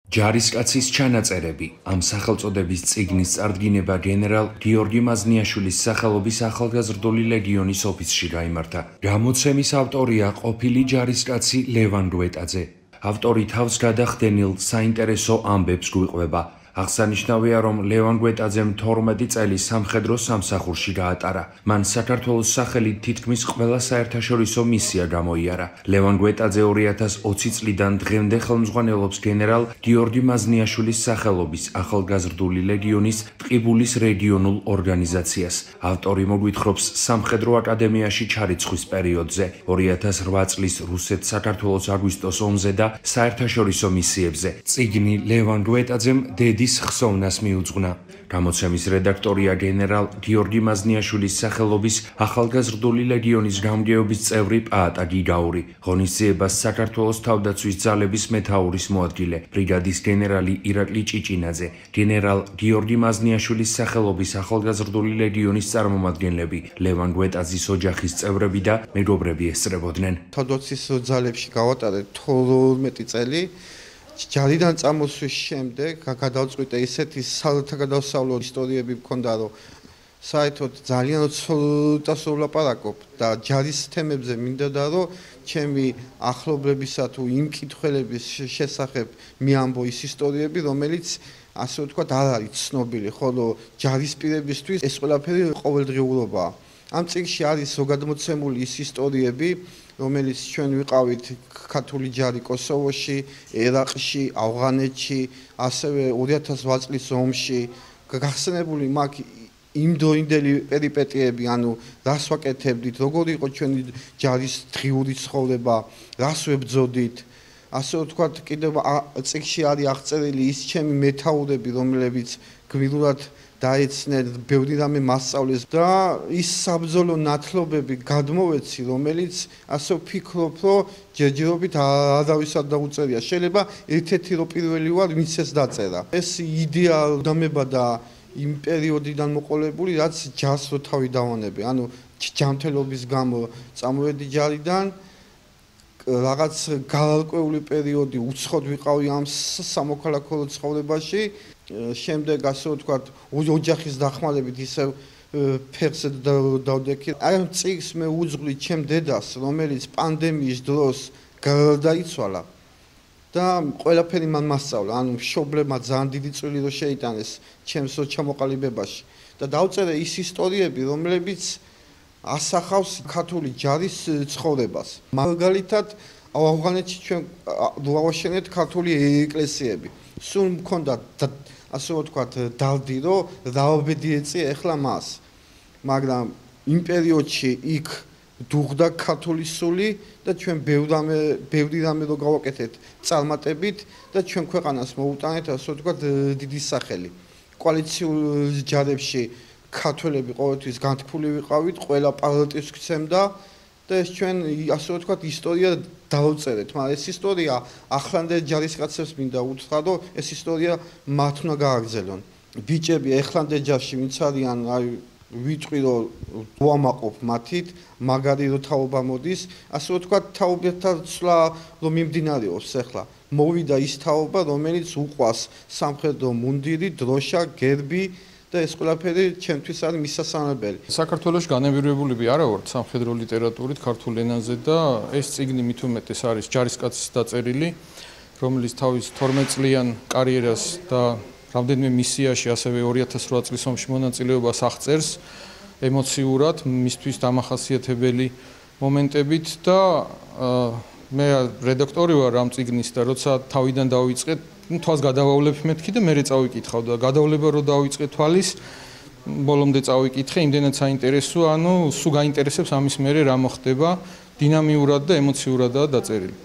ჯარისკაცის ჩანაწერები ამ სახელწოდების წიგნის წარდგინება გენერალ გიორგი მაზნიაშვილის სახელობის ახალგაზრდული ლეგიონის ოფისში გაიმართა. გამოცემის ავტორია ყოფილი ჯარისკაცი ლევან გვეტაძე. ავტორი თავს გადახდენილ საინტერესო ამბებს გვიყვება. აღსანიშნავია, რომ ლევან გვეტაძემ 12 წელი სამხედრო სამსახურში გაატარა. მან საქართველოს სახელით თითქმის ყველა საერთაშორისო მისია გამოიარა. ლევან გვეტაძე 2020 წლიდან დღემდე ხელმძღვანელობს გენერალ გიორგი მაზნიაშვილის სახელობის ახალგაზრდული ლეგიონის ტყიბულის რეგიონულ ორგანიზაციას. ავტორი მოგვითხრობს სამხედრო აკადემიაში ჩარიცხვის პერიოდზე, 2008 წლის რუსეთ-საქართველოს აგვისტოს ომზე და საერთაშორისო მისიებზე. წიგნი ლევან გვეტაძემ დედის ხსოვნას მიუძღვნა. გამოცემის რედაქტორია გენერალ გიორგი მაზნიაშვილის სახელობის ახალგაზრდული ლეგიონის გამგეობის წევრი პაატა გიგაური, ღონისძიებას საქართველოს თავდაცვის ძალების მეთაურის მოადგილე, ბრიგადის გენერალი ირაკლი ჭიჭინაძე, გენერალ გიორგი მაზნიაშვილის სახელობის ახალგაზრდული ლეგიონის წარმომადგენლები, ლევან გვეტაძის ოჯახის წევრები და მეგობრები ესწრებოდნენ. თავდაცვის ძალებში გავატარეთ 12 წელი. ჯარიდან წამოსვლის შემდეგ გადავწყვიტე ისეთი საერთაგადასავლო ისტორიები მქონდა, რომ საერთოდ ძალიან ცოტა ვლაპარაკობ და ჯარის თემებზე მინდოდა, რომ ჩემი ახლობლებისა თუ იმ კითხველების შესახებ მიამბო ის ისტორიები, რომელიც ასე ვთქვათ არ არის ცნობილი, ხოლო ჯარისპირებისთვის ეს ყველაფერი ყოველდღიურობაა. ამ წიგნში არის ზოგადმოცემული ის ისტორიები, რომელიც ჩვენ ვიყავით ქართული ჯარი კოსოვოში, ერაყში, ავღანეთში, ასევე 2008 წლის ომში. გახსენებული მაგ იმდროინდელი პერიპეტიები, ანუ რას ვაკეთებდით, როგორი იყო ჩვენი ჯარის დღიური ცხოვრება, რას ვებრძოდით. ასე ვთქვათ, კიდევ წიგნში არის აღწერილი ის ჩემი მეთაურები, რომლებიც გმირულად დაეცნენ, ბევრი რამე მასწავლეს და ის საბრძოლო ნათლობები გადმოვეცი, რომელიც ასე ვფიქრობ, რომ ჯერჯერობით არავის არ დაუწერია. შეიძლება ერთ-ერთი რო პირველი ვარ, ვინც ეს დაწერა. ეს იდეა დამება და იმ პერიოდიდან მოყოლებული, რაც ჯარს რო თავი დავანებე. ანუ ჯანმრთელობის გამო წამოვედი ჯარიდან, რაღაც გარკვეული პერიოდი უცხოდ ვიყავი ამ სამოქალაქო ცხოვრებაში. შემდეგ ასე ვთქვათ, ოჯახის დახმარებით ისევ ფეხზე დავდექი. აი ამ წიგნს მე უძღვი ჩემ დედას, რომელიც პანდემიის დროს გარდაიცვალა და ყველაფერი მან მასწავლა. ანუ მშობლებმა ძალიან დიდი წვლილი რო შეიტანეს ჩემს ჩამოყალიბებაში და დავწერე ის ისტორიები, რომლებიც ასახავს ქართული ჯარის ცხოვრებას. მაგალითად, ავღანეთში ჩვენ ვავაშენეთ ქართული ეკლესიები. სულ მქონდა ასე ვთქვათ, დავდი, რომ რაობედი ეწია ეხლა მას. მაგრამ იმ პერიოდში იქ დუღდა ქართული სული და ჩვენ ბევრი რამე რო გავაკეთეთ წარმატებით და ჩვენ ქვეყანას მოუტანეთ, ასე ვთქვათ, დიდი სახელი. კოალიციურ ჯარებში ქართველები ყოველთვის განთქმული ვიყავით, ყველა პაროტივს გცემდა და ეს ჩვენ ასე ვთქვათ ისტორია დავწერეთ, მაგრამ ეს ისტორია ახლანდელ ჯარისკაცებს მინდა უთხრა, რომ ეს ისტორია მათ უნდა გააგრძელონ. ბიჭები ახლანდელ ჯარში ვინც არიან, აი ვიტყვი რომ ვამაყობ მათით, მაგარი რომ თაობა მოდის, ასე ვთქვათ თაობათა ცვლა რომ მიმდინარეობს ახლა. მოვიდა ის თაობა, რომელიც უყვას სამხედრო მუნდირი, დროშა, გერბი და ეს ყველაფერი ჩემთვის არის მისასალმებელი. საქართველოში განევირებულები არა ვართ სამხედრო ლიტერატურით ქართულ ენაზე და ეს წიგნი მით უმეტეს არის ჯარისკაცის დაწერილი, რომელიც თავის 12 წლიან კარიერას და რამდენიმე მისიაში, ასევე 2008 წლის ომში მონაწილეობას აღწერს ემოციურად, მისთვის დამახასიათებელი მომენტებით და მე რედაქტორი ვარ ამ წიგნის და როცა თავიდან დავიწყეთ, თვალს გადავავლებ მეთქი და მერე წავიკითხავ და გადავლება რო დავიწყე თვალის, ბოლომდე წავიკითხე, იმდენად საინტერესოა, ანუ სულ გაინტერესებს ამის მერე რა მოხდება, დინამიურად და ემოციურადაა დაწერილი.